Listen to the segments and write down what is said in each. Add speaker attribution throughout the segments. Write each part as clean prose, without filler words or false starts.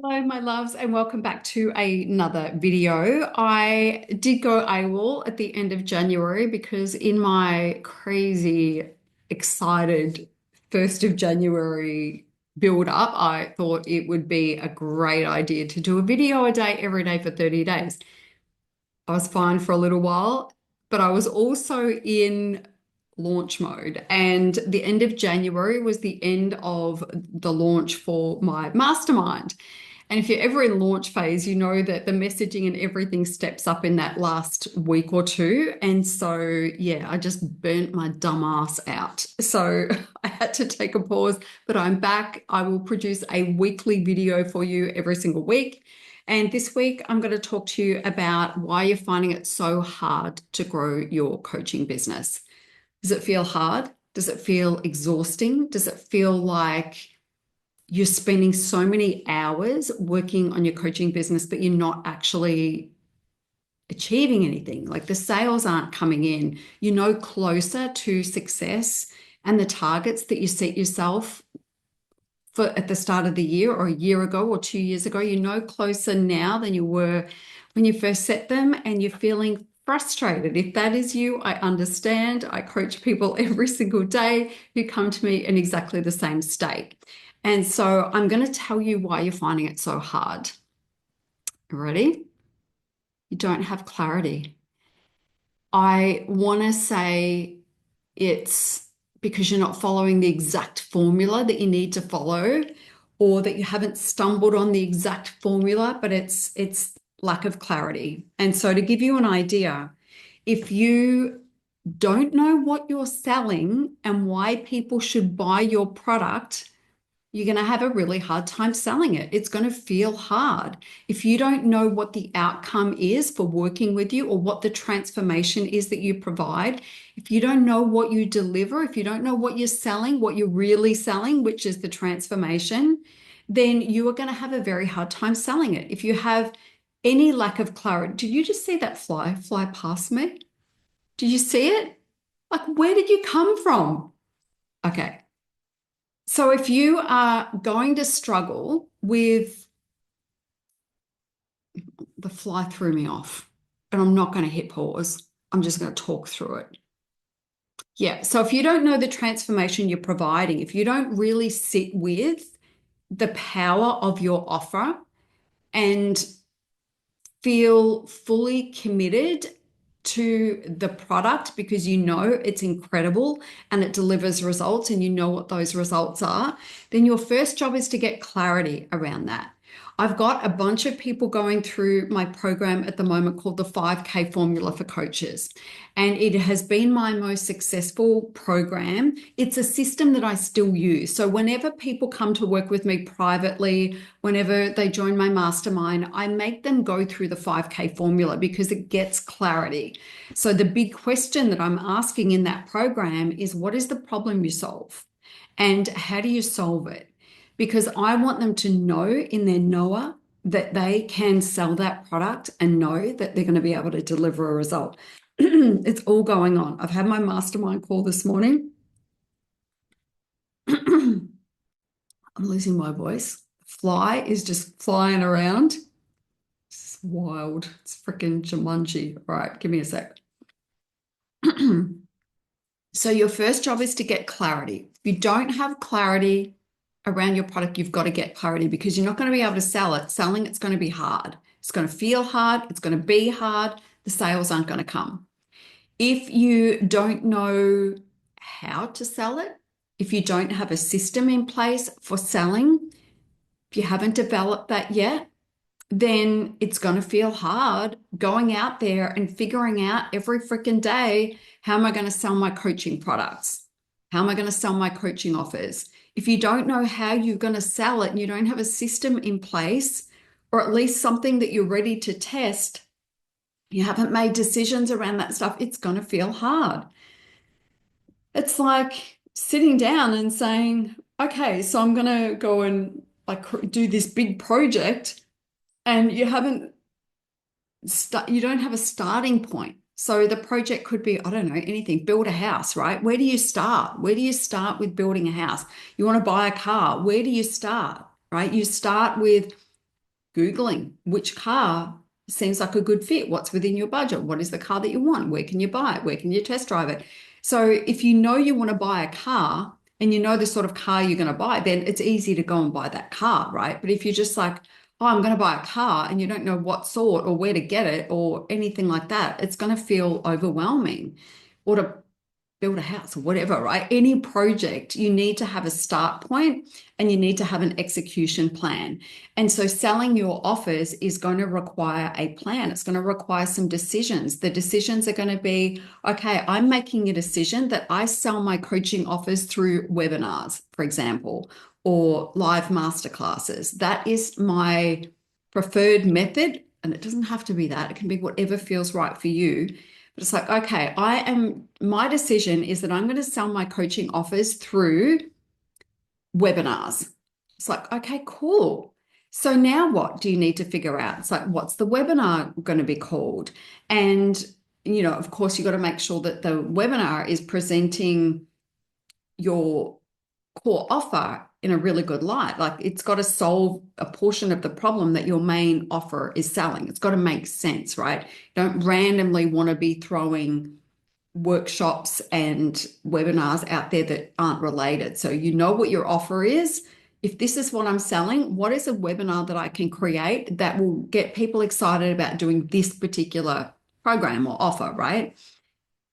Speaker 1: Hello, my loves, and welcome back to another video. I did go AWOL at the end of January because in my crazy, excited 1st of January build up, I thought it would be a great idea to do a video a day every day for 30 days. I was fine for a little while, but I was also in launch mode. And the end of January was the end of the launch for my mastermind. And if you're ever in launch phase, you know that the messaging and everything steps up in that last week or two. And so, yeah, I just burnt my dumb ass out. So I had to take a pause, but I'm back. I will produce a weekly video for you every single week. And this week, I'm going to talk to you about why you're finding it so hard to grow your coaching business. Does it feel hard? Does it feel exhausting? Does it feel like you're spending so many hours working on your coaching business, but you're not actually achieving anything? Like the sales aren't coming in. You're no closer to success and the targets that you set yourself for at the start of the year or a year ago or 2 years ago. You're no closer now than you were when you first set them, and you're feeling frustrated. If that is you, I understand. I coach people every single day who come to me in exactly the same state. And so I'm going to tell you why you're finding it so hard. Ready? You don't have clarity. I want to say it's because you're not following the exact formula that you need to follow, or that you haven't stumbled on the exact formula, but it's lack of clarity. And so to give you an idea, if you don't know what you're selling and why people should buy your product, you're going to have a really hard time selling it. It's going to feel hard. If you don't know what the outcome is for working with you or what the transformation is that you provide, if you don't know what you deliver, if you don't know what you're selling, what you're really selling, which is the transformation, then you are going to have a very hard time selling it. If you have any lack of clarity, did you just see that fly past me? Did you see it? Like, where did you come from? Okay. So if you are going to struggle with the fly threw me off, and I'm not going to hit pause, I'm just going to talk through it. Yeah. So if you don't know the transformation you're providing, if you don't really sit with the power of your offer and feel fully committed to the product because you know it's incredible and it delivers results and you know what those results are, then your first job is to get clarity around that. I've got a bunch of people going through my program at the moment called the 5K Formula for Coaches. And it has been my most successful program. It's a system that I still use. So whenever people come to work with me privately, whenever they join my mastermind, I make them go through the 5K formula because it gets clarity. So the big question that I'm asking in that program is, what is the problem you solve? And how do you solve it? Because I want them to know in their knower that they can sell that product and know that they're going to be able to deliver a result. It's all going on. I've had my mastermind call this morning. I'm losing my voice. Fly is just flying around. It's wild. It's freaking Jumanji. All right, give me a sec. So your first job is to get clarity. If you don't have clarity around your product, you've got to get clarity because you're not going to be able to sell it. Selling it's going to be hard. It's going to feel hard. It's going to be hard. The sales aren't going to come. If you don't know how to sell it, if you don't have a system in place for selling, if you haven't developed that yet, then it's going to feel hard going out there and figuring out every freaking day, how am I going to sell my coaching products? How am I going to sell my coaching offers? If you don't know how you're going to sell it and you don't have a system in place, or at least something that you're ready to test, you haven't made decisions around that stuff, it's going to feel hard. It's like sitting down and saying, okay, so I'm going to go and like do this big project, and you don't have a starting point. So the project could be, I don't know, anything, build a house, right? Where do you start? Where do you start with building a house? You want to buy a car. Where do you start, right? You start with Googling which car seems like a good fit. What's within your budget? What is the car that you want? Where can you buy it? Where can you test drive it? So if you know you want to buy a car and you know the sort of car you're going to buy, then it's easy to go and buy that car, right? But if you're just like, oh, I'm going to buy a car and you don't know what sort or where to get it or anything like that, it's going to feel overwhelming. Or to build a house or whatever, right? Any project, you need to have a start point and you need to have an execution plan. And so selling your offers is going to require a plan. It's going to require some decisions. The decisions are going to be, okay, I'm making a decision that I sell my coaching offers through webinars, for example, or live masterclasses. That is my preferred method. And it doesn't have to be that. It can be whatever feels right for you. But it's like, okay, my decision is that I'm going to sell my coaching offers through webinars. It's like, okay, cool. So now what do you need to figure out? It's like, what's the webinar going to be called? And, of course, you've got to make sure that the webinar is presenting your core offer in a really good light. Like it's got to solve a portion of the problem that your main offer is selling. It's got to make sense, right? You don't randomly want to be throwing workshops and webinars out there that aren't related. So you know what your offer is. If this is what I'm selling, what is a webinar that I can create that will get people excited about doing this particular program or offer, right?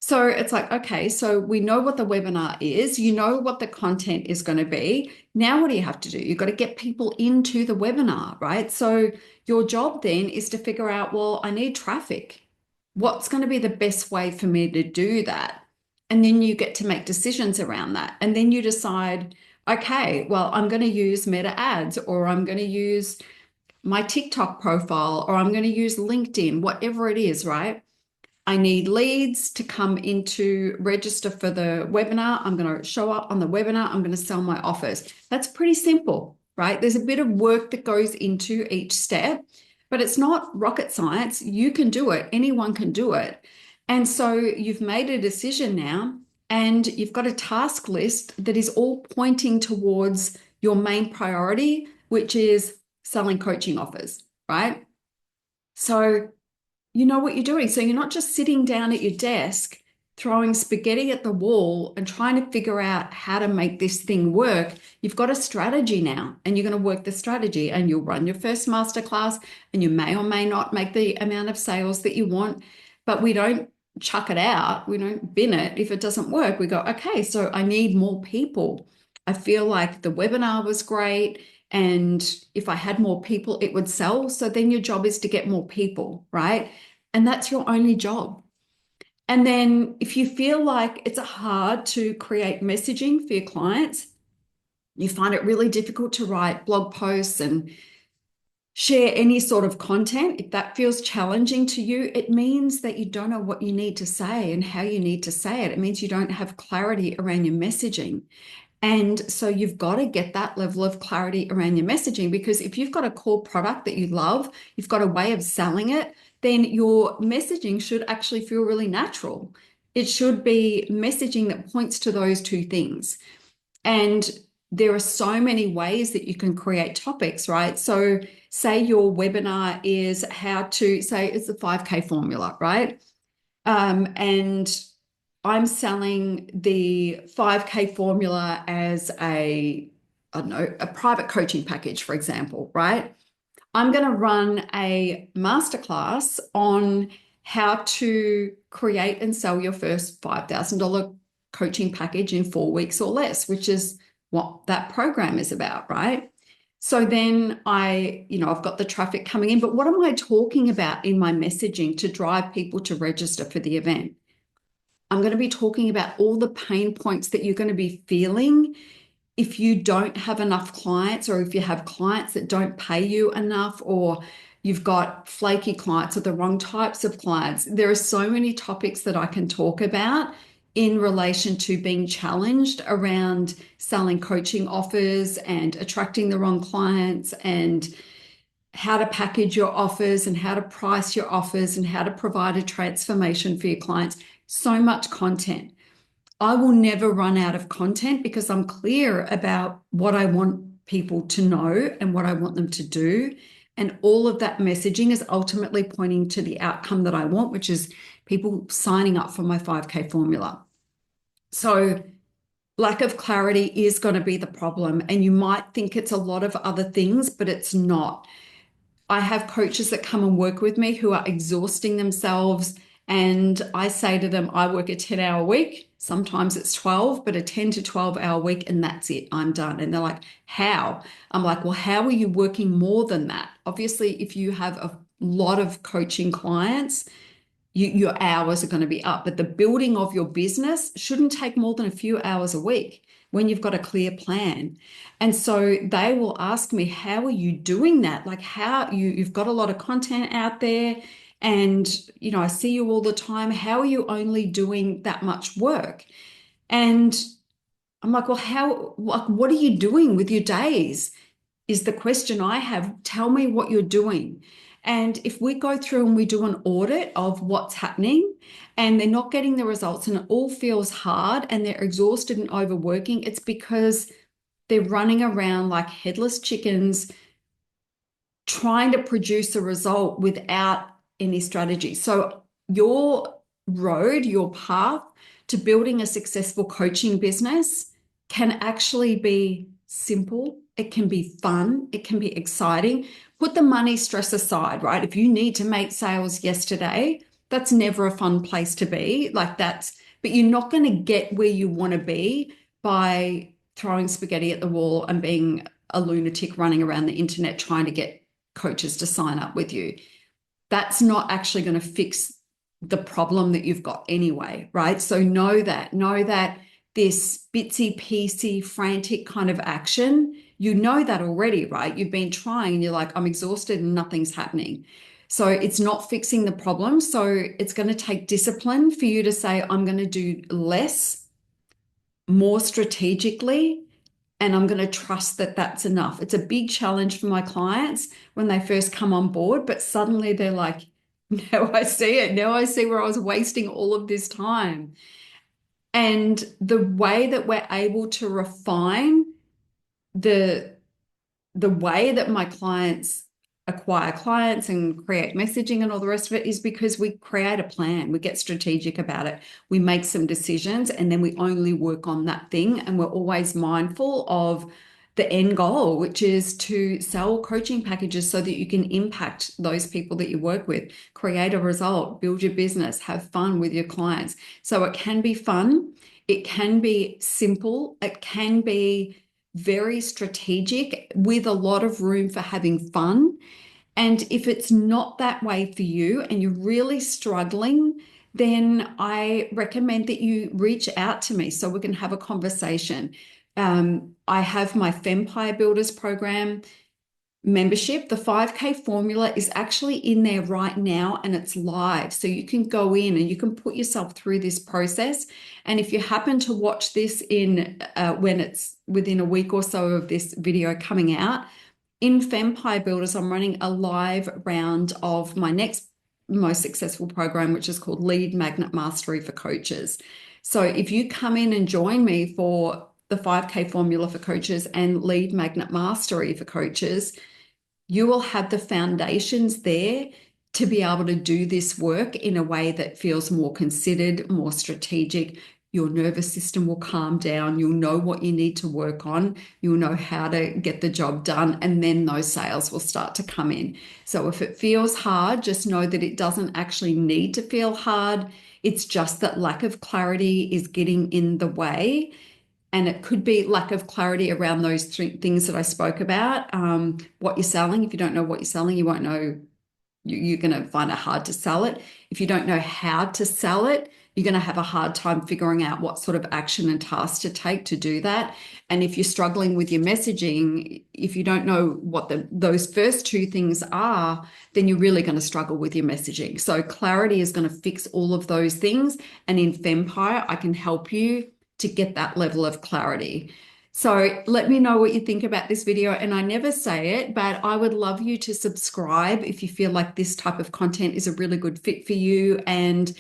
Speaker 1: So it's like, okay, so we know what the webinar is, you know what the content is going to be. Now, what do you have to do? You've got to get people into the webinar, right? So your job then is to figure out, well, I need traffic. What's going to be the best way for me to do that? And then you get to make decisions around that. And then you decide, okay, well, I'm going to use Meta ads, or I'm going to use my TikTok profile, or I'm going to use LinkedIn, whatever it is, right? I need leads to come into register for the webinar. I'm going to show up on the webinar. I'm going to sell my offers. That's pretty simple, right? There's a bit of work that goes into each step, but it's not rocket science. You can do it. Anyone can do it. And so you've made a decision now, and you've got a task list that is all pointing towards your main priority, which is selling coaching offers, right? So you know what you're doing. So you're not just sitting down at your desk throwing spaghetti at the wall and trying to figure out how to make this thing work. You've got a strategy now, and you're going to work the strategy, and you'll run your first masterclass, and you may or may not make the amount of sales that you want, but we don't chuck it out. We don't bin it. If it doesn't work, we go, okay, so I need more people. I feel like the webinar was great, and if I had more people, it would sell. So then your job is to get more people, right? And that's your only job. And then if you feel like it's hard to create messaging for your clients, you find it really difficult to write blog posts and share any sort of content, if that feels challenging to you, it means that you don't know what you need to say and how you need to say it. It means you don't have clarity around your messaging. And so you've got to get that level of clarity around your messaging, because if you've got a core product that you love, you've got a way of selling it, then your messaging should actually feel really natural. It should be messaging that points to those two things. And there are so many ways that you can create topics, right? So say your webinar is how to, say it's the 5K formula, right? And I'm selling the 5K formula as I don't know, a private coaching package, for example, right? I'm going to run a masterclass on how to create and sell your first $5,000 coaching package in 4 weeks or less, which is what that program is about, right? So then I've got the traffic coming in, but what am I talking about in my messaging to drive people to register for the event? I'm going to be talking about all the pain points that you're going to be feeling if you don't have enough clients, or if you have clients that don't pay you enough, or you've got flaky clients or the wrong types of clients. There are so many topics that I can talk about in relation to being challenged around selling coaching offers and attracting the wrong clients, and how to package your offers and how to price your offers and how to provide a transformation for your clients. So much content. I will never run out of content because I'm clear about what I want people to know and what I want them to do. And all of that messaging is ultimately pointing to the outcome that I want, which is people signing up for my 5K formula. So lack of clarity is going to be the problem. And you might think it's a lot of other things, but it's not. I have coaches that come and work with me who are exhausting themselves. And I say to them, I work a 10-hour week. Sometimes it's 12, but a 10 to 12-hour week, and that's it. I'm done. And they're like, how? I'm like, well, how are you working more than that? Obviously, if you have a lot of coaching clients, your hours are going to be up, but the building of your business shouldn't take more than a few hours a week when you've got a clear plan. And so they will ask me, how are you doing that? Like how you've got a lot of content out there and I see you all the time. How are you only doing that much work? And I'm like, well, what are you doing with your days? Is the question I have. Tell me what you're doing. And if we go through and we do an audit of what's happening and they're not getting the results and it all feels hard and they're exhausted and overworking, it's because they're running around like headless chickens trying to produce a result without any strategy. So your road, your path to building a successful coaching business can actually be simple. It can be fun. It can be exciting. Put the money stress aside, right? If you need to make sales yesterday, that's never a fun place to be. But you're not going to get where you want to be by throwing spaghetti at the wall and being a lunatic running around the internet trying to get coaches to sign up with you. That's not actually going to fix the problem that you've got anyway, right? So know that this bitsy piecey frantic kind of action, you know that already, right? You've been trying and you're like, I'm exhausted and nothing's happening. So it's not fixing the problem. So it's going to take discipline for you to say, I'm going to do less, more strategically, and I'm going to trust that that's enough. It's a big challenge for my clients when they first come on board, but suddenly they're like, now I see it. Now I see where I was wasting all of this time. And the way that we're able to refine the way that my clients acquire clients and create messaging and all the rest of it is because we create a plan. We get strategic about it. We make some decisions and then we only work on that thing. And we're always mindful of the end goal, which is to sell coaching packages so that you can impact those people that you work with, create a result, build your business, have fun with your clients. So it can be fun. It can be simple. It can be very strategic with a lot of room for having fun. And if it's not that way for you and you're really struggling, then I recommend that you reach out to me so we can have a conversation. I have my FEMPIRE Builders program membership. The 5K formula is actually in there right now and it's live. So you can go in and you can put yourself through this process. And if you happen to watch this in when it's within a week or so of this video coming out, in FEMPIRE Builders, I'm running a live round of my next most successful program, which is called Lead Magnet Mastery for Coaches. So if you come in and join me for the 5K formula for coaches and Lead Magnet Mastery for coaches, you will have the foundations there to be able to do this work in a way that feels more considered, more strategic. Your nervous system will calm down. You'll know what you need to work on. You'll know how to get the job done. And then those sales will start to come in. So if it feels hard, just know that it doesn't actually need to feel hard. It's just that lack of clarity is getting in the way. And it could be lack of clarity around those three things that I spoke about. What you're selling. If you don't know what you're selling, you won't know. You're going to find it hard to sell it. If you don't know how to sell it, you're going to have a hard time figuring out what sort of action and task to take to do that. And if you're struggling with your messaging, if you don't know what those first two things are, then you're really going to struggle with your messaging. So clarity is going to fix all of those things. And in FEMPIRE, I can help you to get that level of clarity. So let me know what you think about this video. And I never say it, but I would love you to subscribe if you feel like this type of content is a really good fit for you. And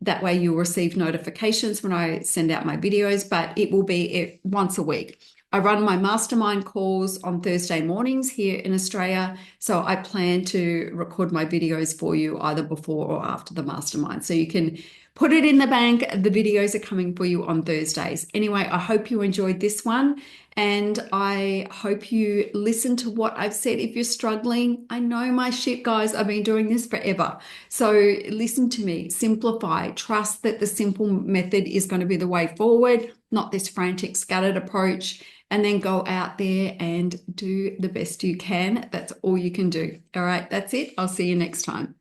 Speaker 1: that way you'll receive notifications when I send out my videos, but it will be once a week. I run my mastermind calls on Thursday mornings here in Australia. So I plan to record my videos for you either before or after the mastermind. So you can put it in the bank. The videos are coming for you on Thursdays. Anyway, I hope you enjoyed this one. And I hope you listen to what I've said. If you're struggling, I know my shit, guys. I've been doing this forever. So listen to me, simplify, trust that the simple method is going to be the way forward, not this frantic, scattered approach. And then go out there and do the best you can. That's all you can do. All right, that's it. I'll see you next time.